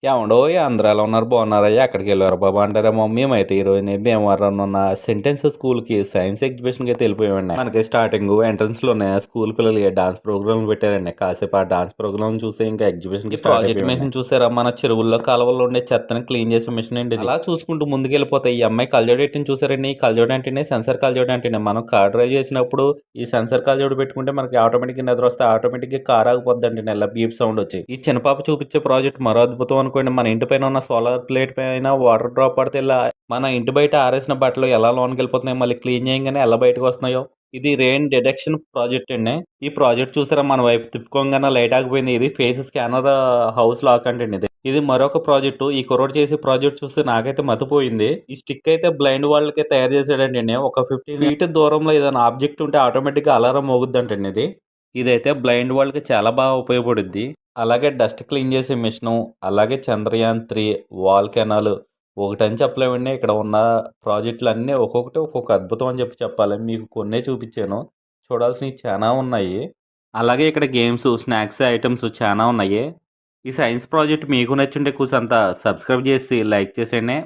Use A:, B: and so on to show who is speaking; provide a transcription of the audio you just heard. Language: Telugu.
A: ఏవండోయ్! అందరూ ఎలా ఉన్నారు? బాగున్నారయ్యా? ఎక్కడికెళ్లారు బాబు అంటారేమో, మేమైతే ఈరోజు భీమవరం ఉన్న సెంటెన్స్ స్కూల్‌కి సైన్స్ ఎగ్జిబిషన్‌కైతే ఎళ్ళిపోయామండి. మనకి స్టార్టింగు ఎంట్రన్స్‌లోనే స్కూల్ పిల్లలకి డాన్స్ ప్రోగ్రామ్‌లు పెట్టారండి. కాసేపు ఆ డాన్స్ ప్రోగ్రామ్ చూసి ఇంకా ఎగ్జిబిషన్‌కి స్టార్ట్ ప్రాజెక్ట్ మిషన్ చూసారా? మన చెరువుల్లో, కాలువల్లో ఉండే చెత్తని క్లీన్ చేసే మిషన్ అండి ఇది. అలా చూసుకుంటూ ముందుకెళ్ళిపోతే ఈ అమ్మాయి కళ్ళజోడు ఎట్టింది చూసారండి? ఈ కళ్ళజోడు అంటేనే సెన్సార్ కళ్ళజోడు అంటేనే మనం కార్ డ్రైవ్ చేసినప్పుడు ఈ సెన్సార్ కళ్ళజోడు పెట్టుకుంటే మనకి ఆటోమేటిక్‌గా నిద్రొస్తే ఆటోమేటిక్‌గా కార్ ఆగిపోద్దండి ఇలా బీప్ సౌండ్ వచ్చి. ఈ చిన్న పాప చూపించే ప్రాజెక్ట్ మరో అద్భుతం అనుకోండి. మన ఇంటి పైన ఉన్న సోలార్ ప్లేట్ పైన వాటర్ డ్రాప్ పడితే ఇలా మన ఇంటి బయట ఆరేసిన బట్టలు ఎలా లోనకెళ్ళిపోతున్నాయో, మళ్ళీ క్లీన్ చేయంగానే ఎలా బయటకు వస్తున్నాయో. ఇది రెయిన్ డిటెక్షన్ ప్రాజెక్ట్ అండి. ఈ ప్రాజెక్ట్ చూసారా? మన వైపు తిప్పుకోగానే లైట్ ఆగిపోయింది. ఇది ఫేస్ స్కానర్ హౌస్ లాక్ అంటండి ఇది. ఇది మరొక ప్రాజెక్టు. ఈ కుర్రోడు చేసే ప్రాజెక్ట్ చూస్తే నాకైతే మతిపోయింది. ఈ స్టిక్ అయితే బ్లైండ్ వాళ్ళకే తయారు చేసాడంటండి. ఒక 50 ఫీట్ దూరంలో ఏదైనా ఆబ్జెక్ట్ ఉంటే ఆటోమేటిక్‌గా అలారం మోగుద్దంటండి ఇది. ఇదైతే బ్లైండ్ వాళ్ళకి చాలా బాగా ఉపయోగపడుద్ది. అలాగే డస్ట్ క్లీన్ చేసే మిషను, అలాగే చంద్రయాన్ 3, వాల్కెనాలు ఒకటని చెప్పలేమండి. ఇక్కడ ఉన్న ప్రాజెక్టులన్నీ ఒక్కొక్కటి ఒక్కొక్క అద్భుతం అని చెప్పాలి. మీకు కొన్నే చూపించాను. చూడాల్సినవి చానా ఉన్నాయి. అలాగే ఇక్కడ గేమ్స్, స్నాక్స్ ఐటెమ్స్ చానా ఉన్నాయి. ఈ సైన్స్ ప్రాజెక్ట్ మీకు నచ్చుంటే కూసంత సబ్స్క్రైబ్ చేసి లైక్ చేసేయండి.